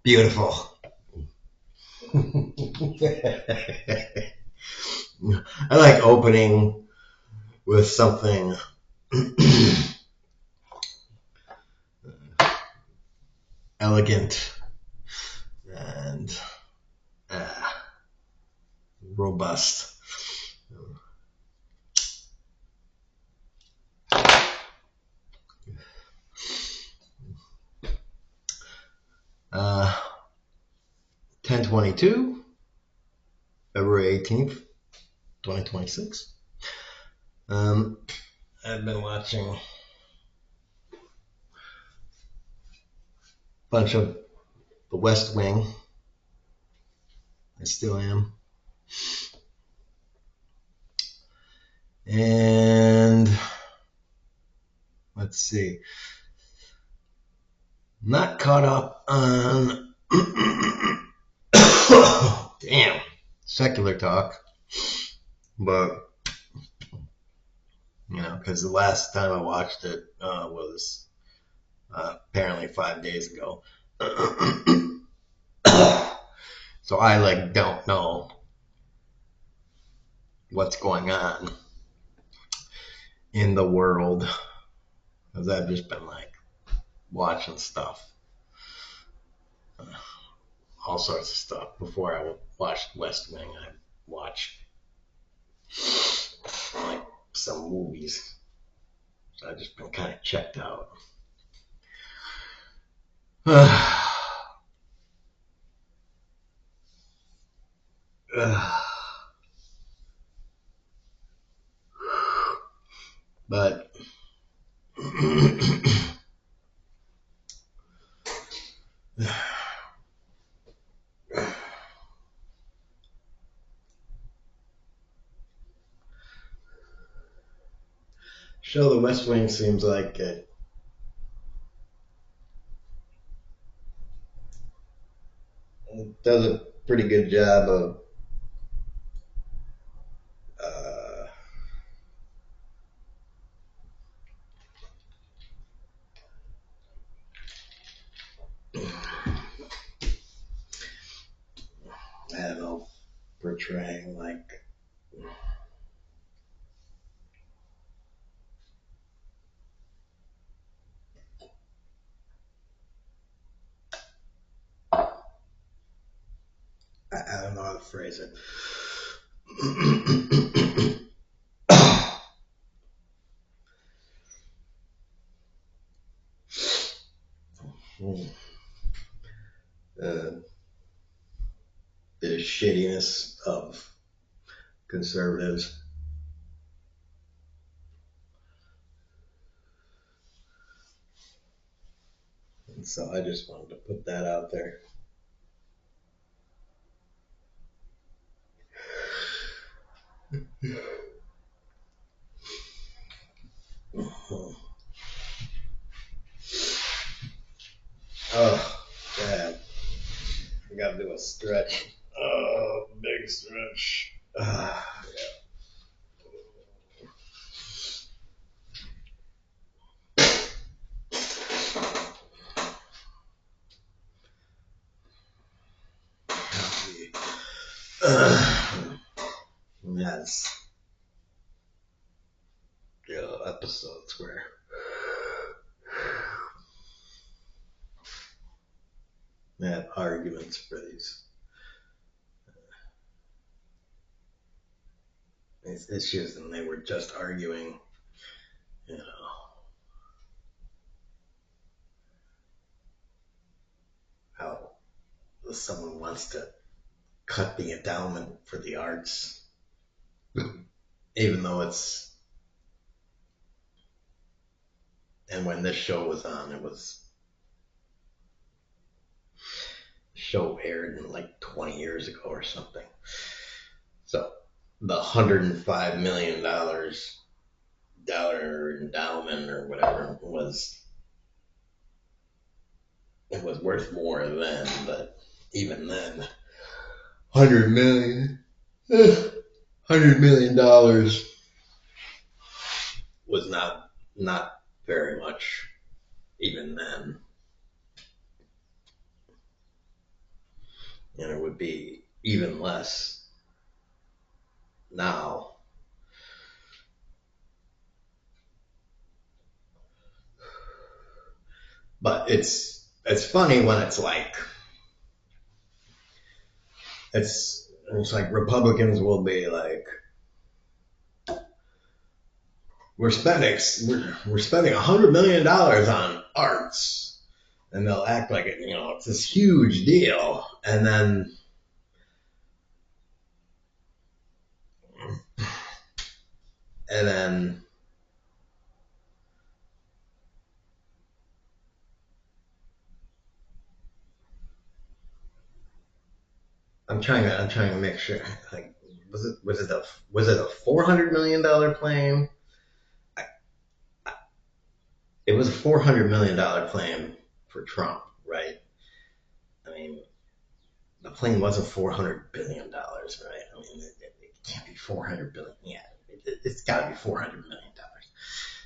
Beautiful. I like opening with something elegant and robust. Uh, 10/22, February 18th, 2026. I've been watching a bunch of The West Wing. I still am. And let's see. Not caught up on damn secular talk, but because the last time I watched it was apparently 5 days ago. So I don't know what's going on in the world, because I've just been watching stuff, all sorts of stuff. Before I watched West Wing, I watched some movies. So I've just been kind of checked out. But show The West Wing seems like it does a pretty good job of I don't know, portraying I don't know how to phrase it. The shittiness of conservatives. And so I just wanted to put that out there. Oh, damn. I gotta do a stretch. Oh, big stretch. Yeah. Yes. Episodes where they have arguments for these issues, and they were just arguing, how someone wants to cut the endowment for the arts, even though it's. And when this show was on, the show aired in 20 years ago or something. So the $105 million dollar endowment or whatever it was worth more then, but even then, $100 million was not very much even then. even less now. But it's funny when it's like it's like Republicans will be like, we're spending $100 million on arts, and they'll act like it's this huge deal, and then I'm trying to make sure, like, was it a $400 million claim? It was a $400 million claim for Trump, right? I mean, the plane wasn't $400 billion, right? I mean, it can't be 400 billion. Yeah, it's got to be $400 million.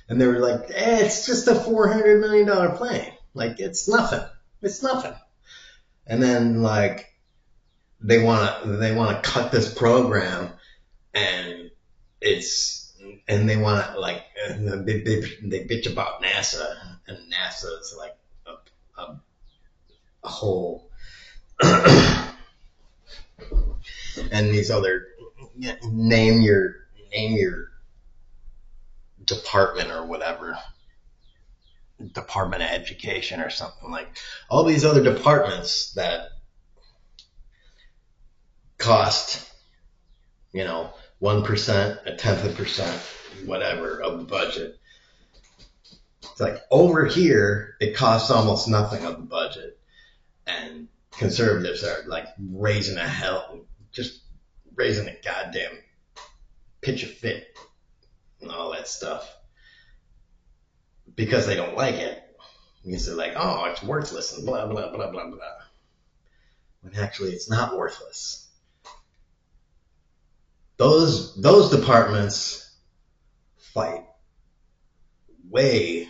And they were like, it's just a $400 million plane. Like, it's nothing. It's nothing. And then like they want to cut this program, and they want to like they bitch about NASA, and NASA is like a whole and these other name your department or whatever, Department of Education or something, like all these other departments that cost 1%, a tenth of a percent, whatever of the budget. It's like over here it costs almost nothing of the budget, and conservatives are like raising a goddamn pitch a fit and all that stuff because they don't like it. Because they're like, oh, it's worthless and blah blah blah blah blah. When actually it's not worthless. Those departments fight way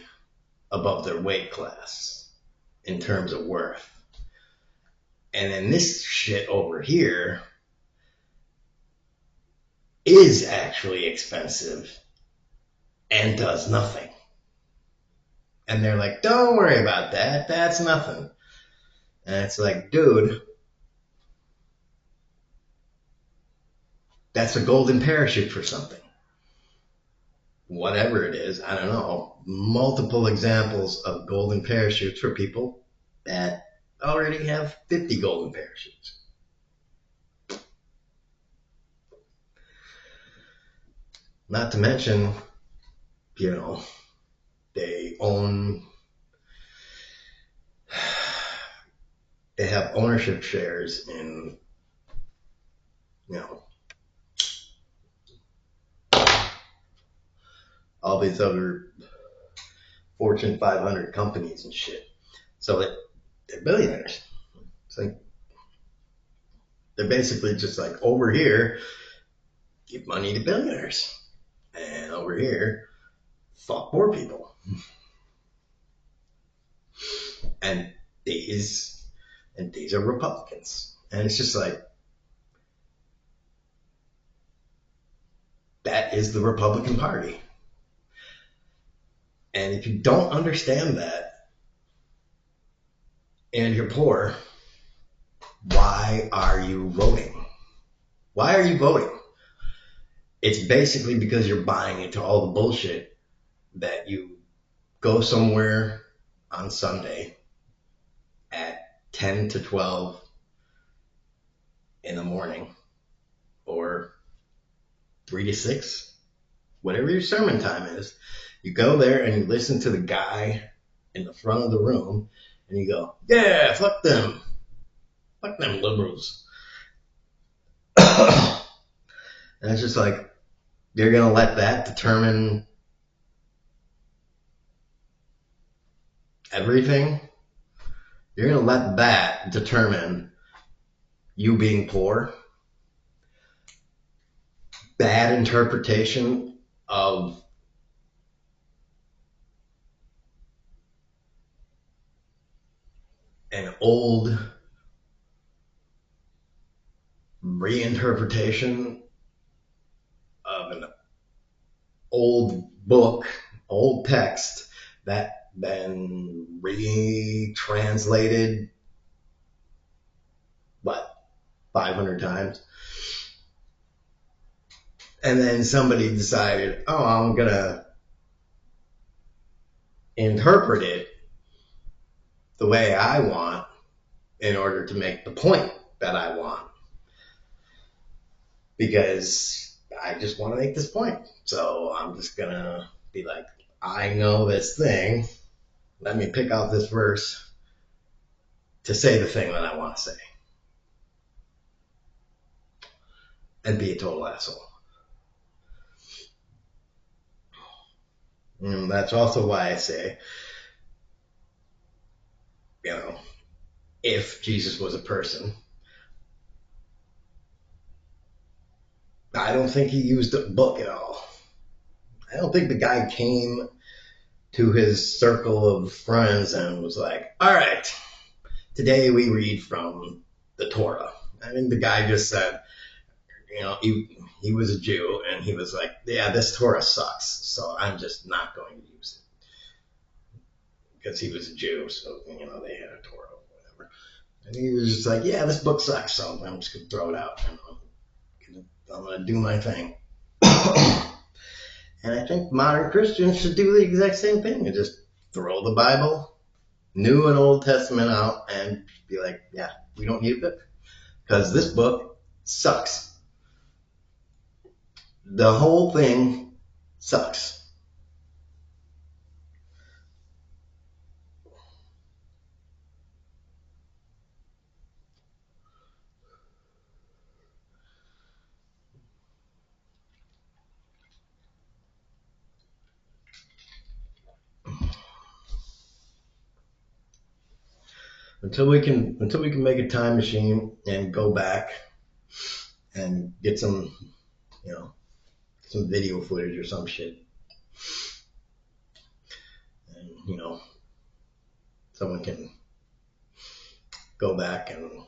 above their weight class in terms of worth. And then this shit over here is actually expensive and does nothing. And they're like, don't worry about that. That's nothing. And it's like, dude, that's a golden parachute for something. Whatever it is, I don't know. Multiple examples of golden parachutes for people that already have 50 golden parachutes. Not to mention, they have ownership shares in, all these other Fortune 500 companies and shit. So they're billionaires. It's like, they're basically just like, over here, give money to billionaires. And over here, fuck poor people. And these are Republicans. And it's just like, that is the Republican Party. And if you don't understand that, and you're poor, why are you voting? Why are you voting? It's basically because you're buying into all the bullshit that you go somewhere on Sunday at 10 to 12 in the morning, or 3 to 6, whatever your sermon time is. You go there and you listen to the guy in the front of the room, and you go, yeah, fuck them liberals. And it's just like, you're going to let that determine everything? You're going to let that determine you being poor? Bad interpretation of an old reinterpretation of an old book, old text that been retranslated, what, 500 times? And then somebody decided, oh, I'm going to interpret it the way I want in order to make the point that I want. Because I just want to make this point. So I'm just going to be like, I know this thing. Let me pick out this verse to say the thing that I want to say. And be a total asshole. And that's also why I say, if Jesus was a person, I don't think he used a book at all. I don't think the guy came to his circle of friends and was like, all right, today we read from the Torah. I think the guy just said, he was a Jew and he was like, yeah, this Torah sucks, so I'm just not going to use it. Because he was a Jew, so, they had a Torah or whatever. And he was just like, yeah, this book sucks, so I'm just going to throw it out. I'm going to do my thing. And I think modern Christians should do the exact same thing and just throw the Bible, New and Old Testament out and be like, yeah, we don't need it because this book sucks. The whole thing sucks. Until we can make a time machine and go back and get some, some video footage or some shit. And, someone can go back and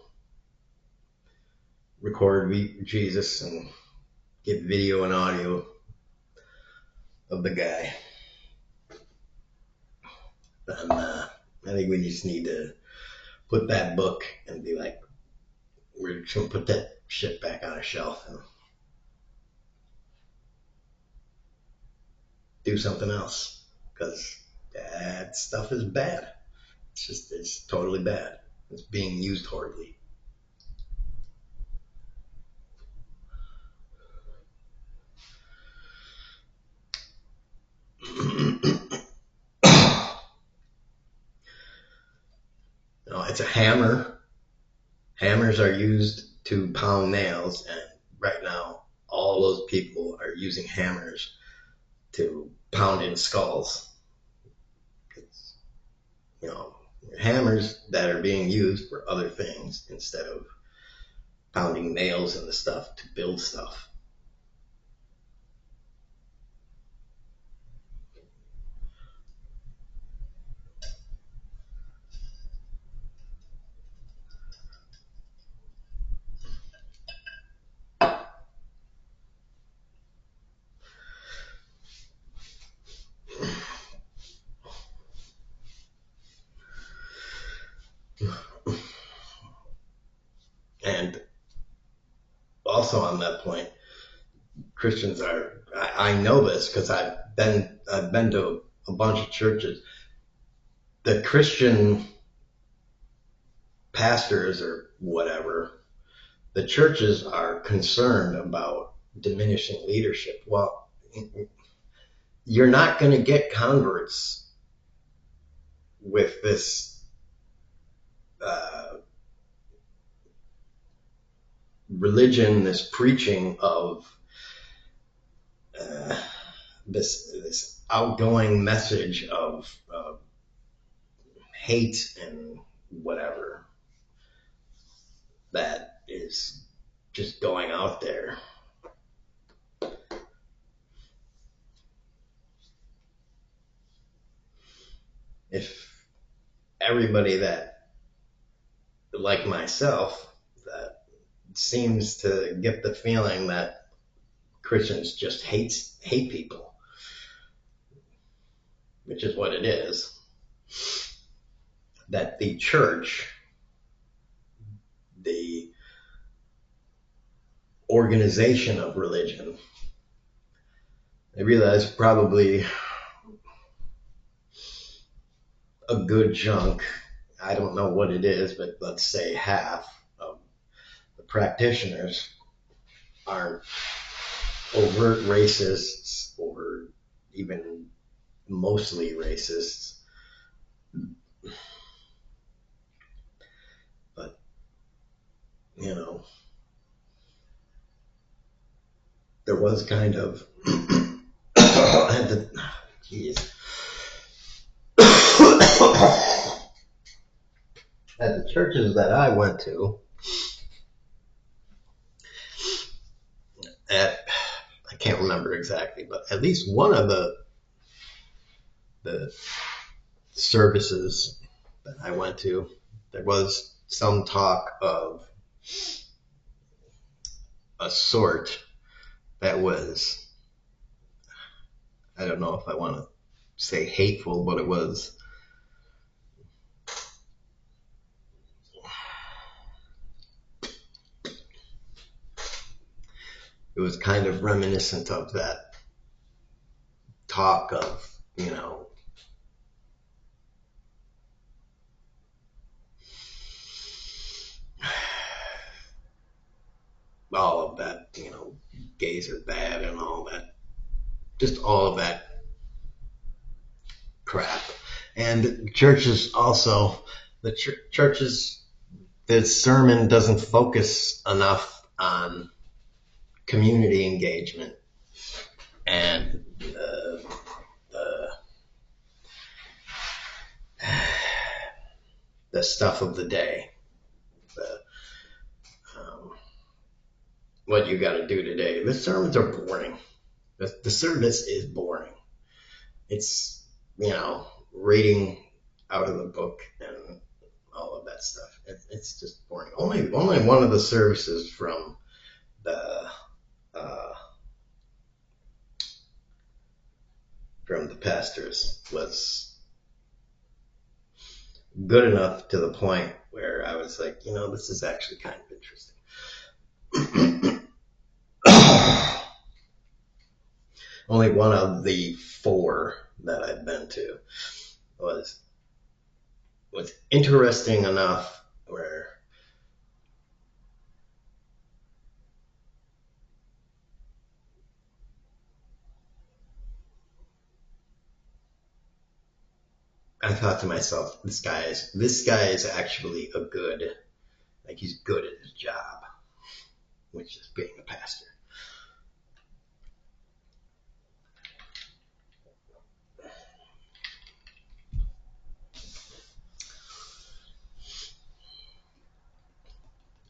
record Jesus and get video and audio of the guy. And I think we just need to put that book and be like, we're just going to put that shit back on a shelf and do something else. Because that stuff is bad. It's totally bad. It's being used horribly. It's a hammer. Hammers are used to pound nails, and right now, all those people are using hammers to pound in skulls. It's, hammers that are being used for other things instead of pounding nails into stuff to build stuff. And also on that point, Christians are, I know this because I've been to a bunch of churches. The Christian pastors or whatever, the churches are concerned about diminishing leadership. Well, you're not going to get converts with this religion, this preaching of this outgoing message of hate and whatever that is just going out there. If everybody that, like myself, that seems to get the feeling that Christians just hate people, which is what it is. That the church, the organization of religion, I realize probably a good chunk, I don't know what it is, but let's say half of the practitioners aren't overt racists or even mostly racists. But, you know, there was kind of, geez. At the churches that I went to, I can't remember exactly, but at least one of the services that I went to, there was some talk of a sort that was, I don't know if I want to say hateful, but it was kind of reminiscent of that talk of, all of that, gays are bad and all that, just all of that crap. And churches also, the churches, the sermon doesn't focus enough on community engagement and the stuff of the day, the, um, what you got to do today. The sermons are boring. The service is boring. It's, reading out of the book and all of that stuff. It's just boring. Only one of the services from the pastors was good enough to the point where I was like, this is actually kind of interesting. Only one of the 4 that I've been to was interesting enough where I thought to myself, this guy is actually he's good at his job, which is being a pastor.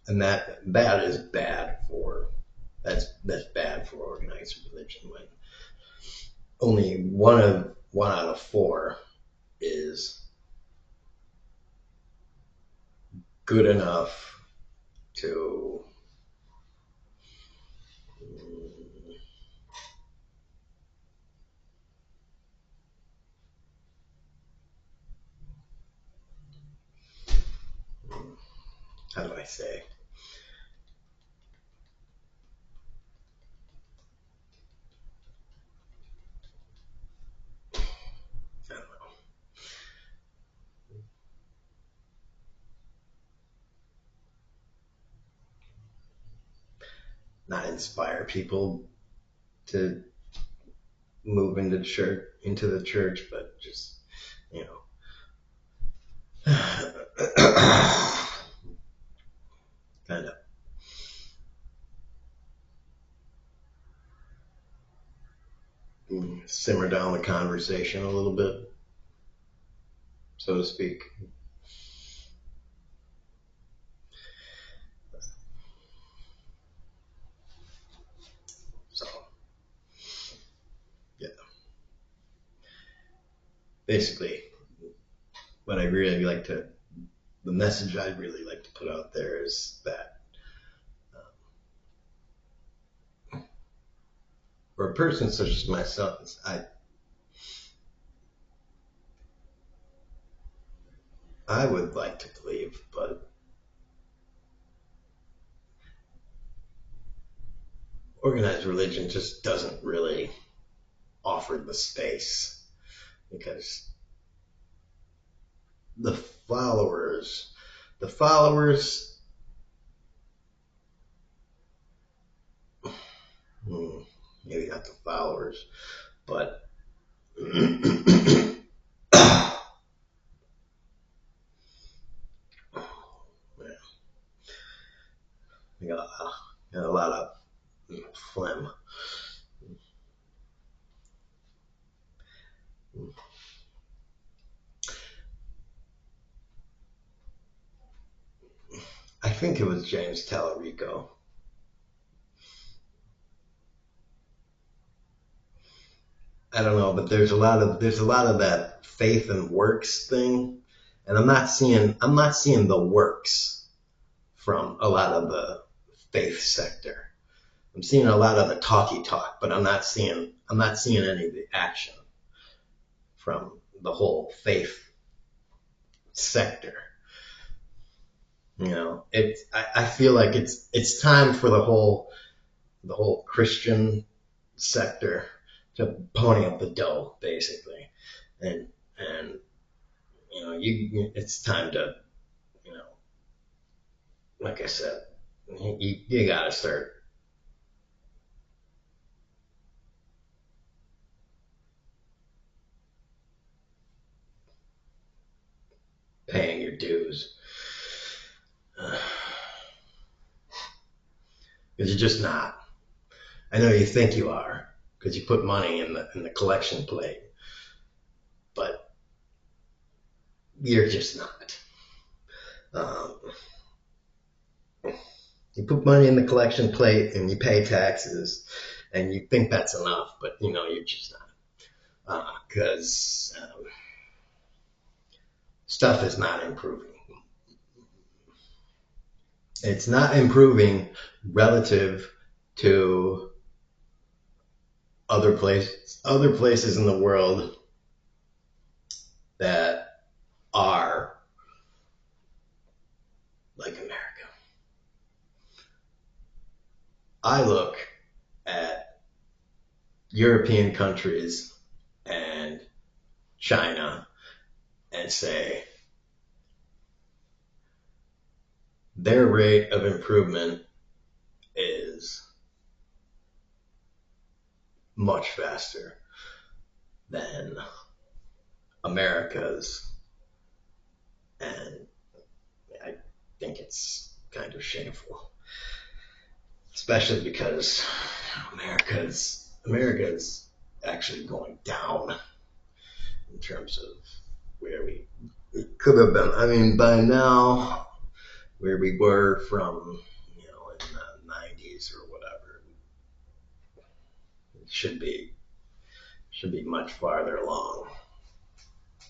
And that is bad for that's bad for organized religion when only one out of 4 is good enough to how do I say? I don't know. Not inspire people to move into the church, but just, kind of simmer down the conversation a little bit, so to speak. So, yeah. Basically, the message I'd really like to put out there is that for a person such as myself, I would like to believe, but organized religion just doesn't really offer the space because the followers, the followers, maybe not the followers, but I got a lot of phlegm. I think it was James Tallarico. I don't know, but there's a lot of that faith and works thing, and I'm not seeing the works from a lot of the faith sector. I'm seeing a lot of the talky talk, but I'm not seeing any of the action from the whole faith sector. You know, I feel like it's time for the whole Christian sector to pony up the dough, basically, and you know, it's time to, you know, like I said, you gotta start paying your dues. Because you're just not. I know you think you are because you put money in the collection plate, but you're just not. Um, you put money in the collection plate and you pay taxes, and you think that's enough, but you know you're just not because stuff is not improving. It's not improving relative to other places in the world that are like America. I look at European countries and China and say their rate of improvement is much faster than America's, and I think it's kind of shameful, especially because America's actually going down in terms of where we could have been. I mean, by now, where we were from, you know, in the 90s or whatever, it should be much farther along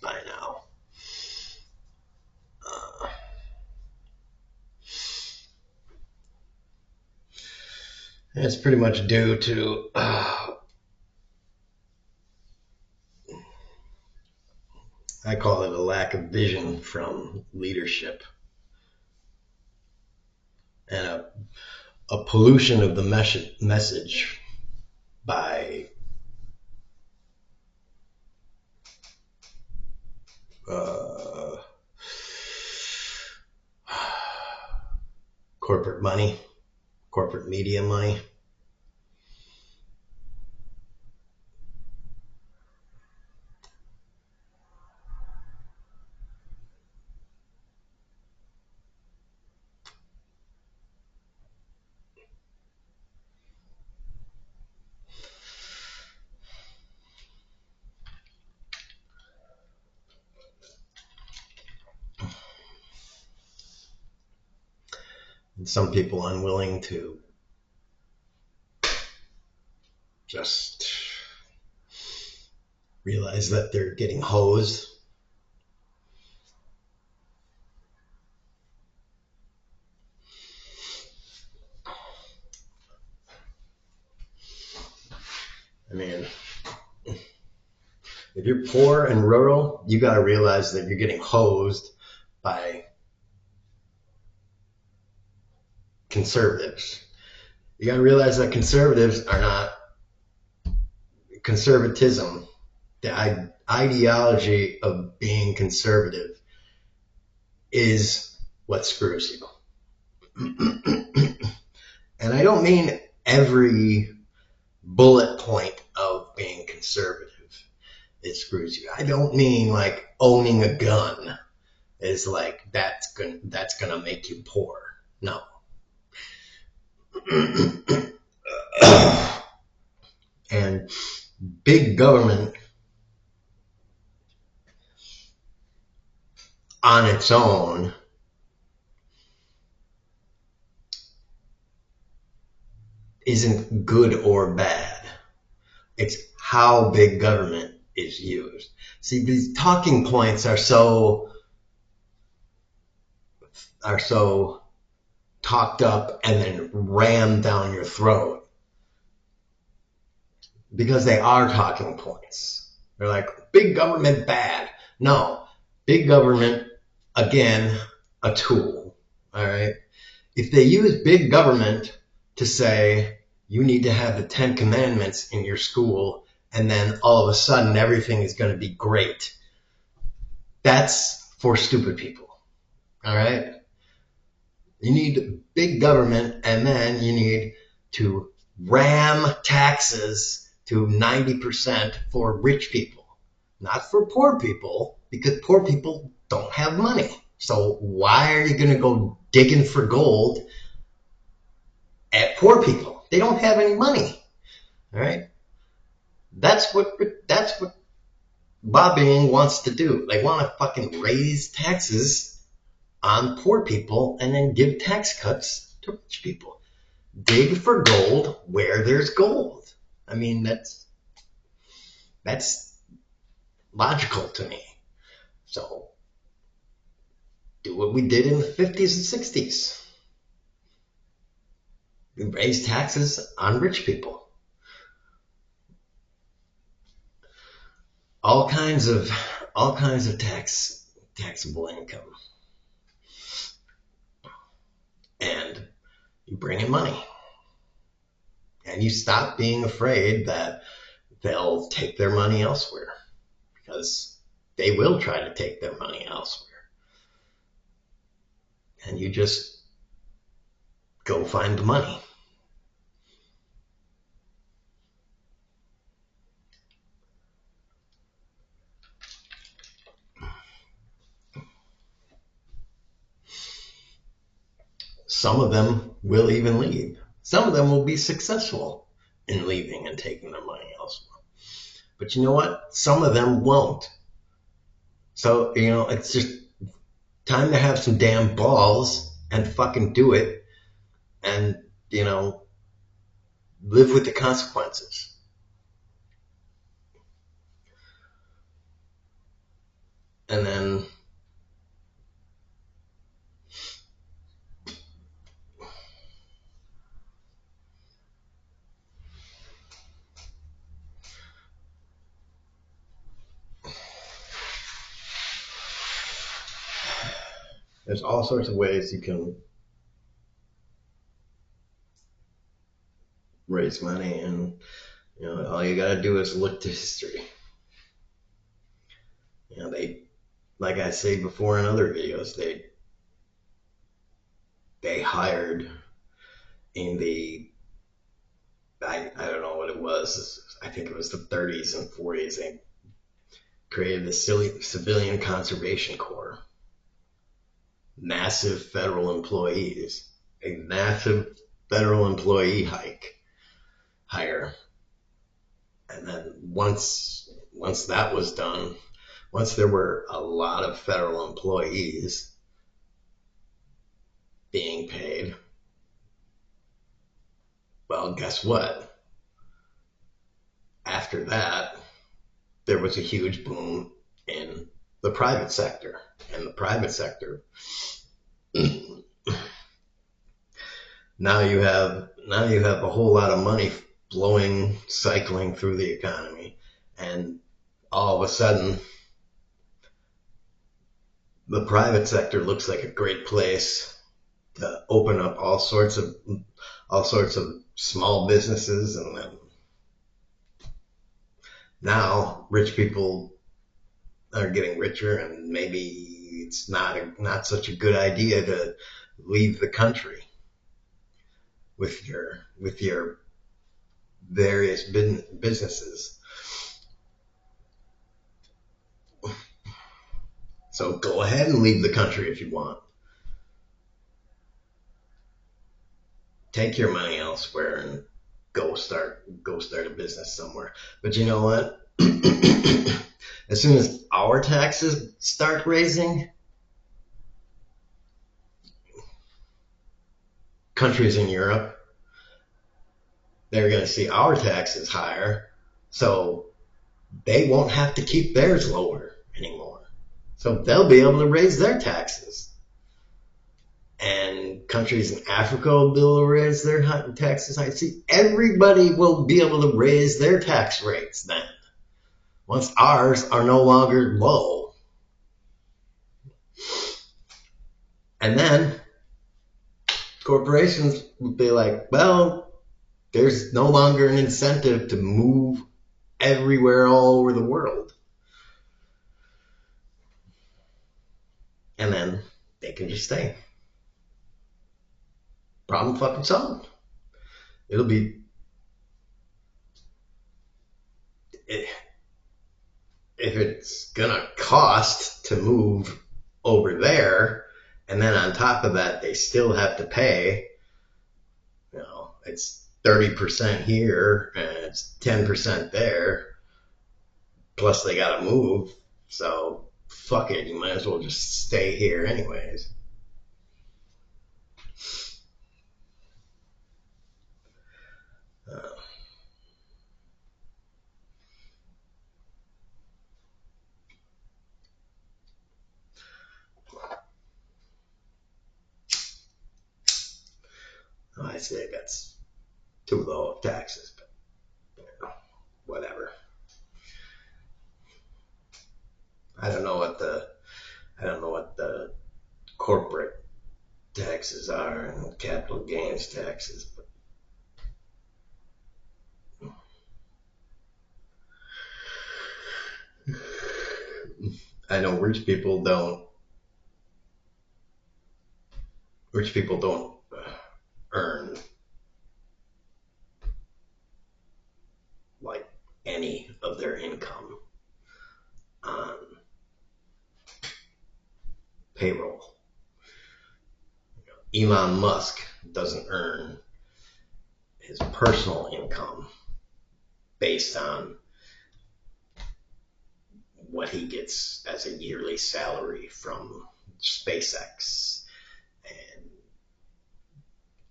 by now. Uh, and it's pretty much due to I call it a lack of vision from leadership and a pollution of the message by uh, corporate money, corporate media money. And some people unwilling to just realize that they're getting hosed. I mean, if you're poor and rural, you got to realize that you're getting hosed by conservatives. You got to realize that conservatives are not conservatism. The ideology of being conservative is what screws you. And I don't mean every bullet point of being conservative it screws you. I don't mean like owning a gun is like that's gonna make you poor. No. And big government on its own isn't good or bad. It's how big government is used. See, these talking points are so talked up and then rammed down your throat because they are talking points. They're like, big government bad. No, big government, again, a tool. All right. If they use big government to say you need to have the 10 commandments in your school and then all of a sudden everything is going to be great, that's for stupid people. All right. You need big government, and then you need to ram taxes to 90% for rich people, not for poor people, because poor people don't have money. So why are you going to go digging for gold at poor people? They don't have any money. All right. That's what lobbying wants to do. They want to fucking raise taxes on poor people and then give tax cuts to rich people. Dig for gold where there's gold. I mean, that's logical to me. So do what we did in the 50s and 60s. We raised taxes on rich people. All kinds of taxable income. And you bring in money. And you stop being afraid that they'll take their money elsewhere, because they will try to take their money elsewhere. And you just go find the money. Some of them will even leave. Some of them will be successful in leaving and taking their money elsewhere. But you know what? Some of them won't. So, it's just time to have some damn balls and fucking do it and, live with the consequences. And then there's all sorts of ways you can raise money, and all you got to do is look to history. They, like I say before in other videos, they hired in the I don't know what it was. I think it was the 30s and 40s. They created the Civilian Conservation Corps. Massive federal employees, a massive federal employee hire. And then once that was done, once there were a lot of federal employees being paid, well, guess what? After that, there was a huge boom in the private sector. And the private sector, now you have a whole lot of money blowing, cycling through the economy. And all of a sudden, the private sector looks like a great place to open up all sorts of small businesses, and then now rich people are getting richer, and maybe it's not such a good idea to leave the country with your various businesses. So go ahead and leave the country if you want. Take your money elsewhere and go start a business somewhere. But you know what? As soon as our taxes start raising, countries in Europe, they're going to see our taxes higher, so they won't have to keep theirs lower anymore. So they'll be able to raise their taxes. And countries in Africa will be able to raise their taxes. I see everybody will be able to raise their tax rates then, once ours are no longer low. And then corporations would be like, well, there's no longer an incentive to move everywhere all over the world. And then they can just stay. Problem fucking solved. It'll be... If it's gonna cost to move over there, and then on top of that they still have to pay, it's 30% here and it's 10% there, plus they gotta move, so fuck it, you might as well just stay here anyways. I say that's too low of taxes, but whatever. I don't know what the corporate taxes are and capital gains taxes, but I know rich people don't earn like any of their income on payroll. Elon Musk doesn't earn his personal income based on what he gets as a yearly salary from SpaceX and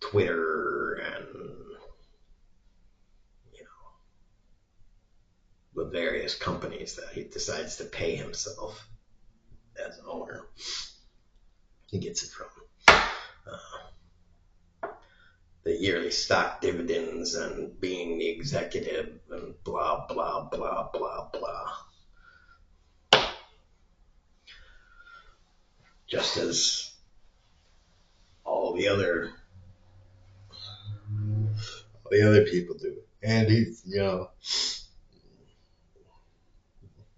Twitter and the various companies that he decides to pay himself as an owner. He gets it from the yearly stock dividends and being the executive and blah, blah, blah, blah, blah. Just as all the other people do. And he's,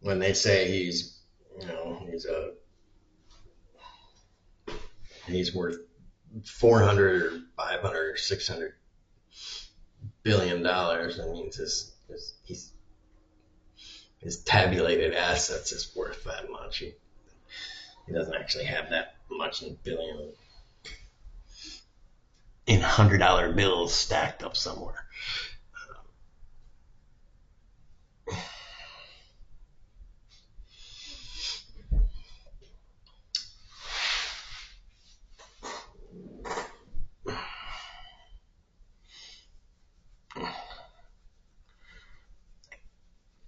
when they say he's worth 400 or 500 or 600 billion dollars, that means his tabulated assets is worth that much. He doesn't actually have that much in $100 bills stacked up somewhere.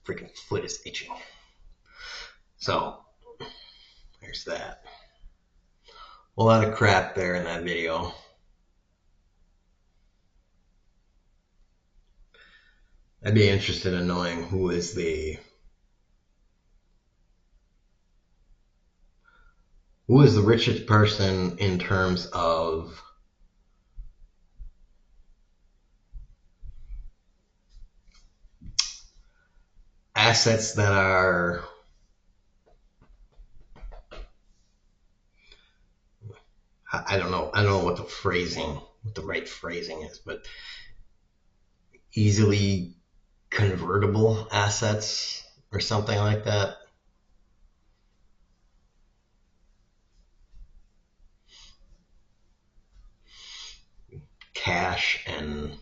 Freaking foot is itching. So, there's that. A lot of crap there in that video. I'd be interested in knowing who is the richest person in terms of assets that are, I don't know what the right phrasing is, but easily convertible assets or something like that. Cash and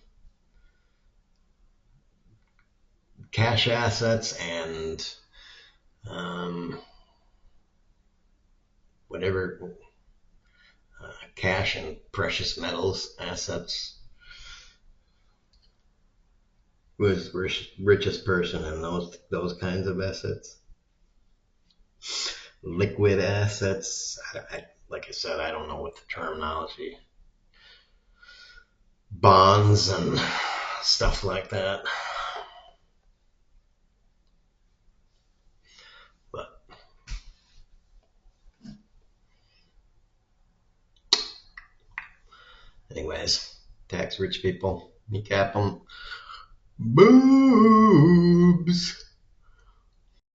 cash assets and um, whatever, cash and precious metals assets. Who is the richest person in those kinds of assets? Liquid assets. Like I said, I don't know what the terminology. Bonds and stuff like that. But anyways, tax rich people, you cap them. Boobs.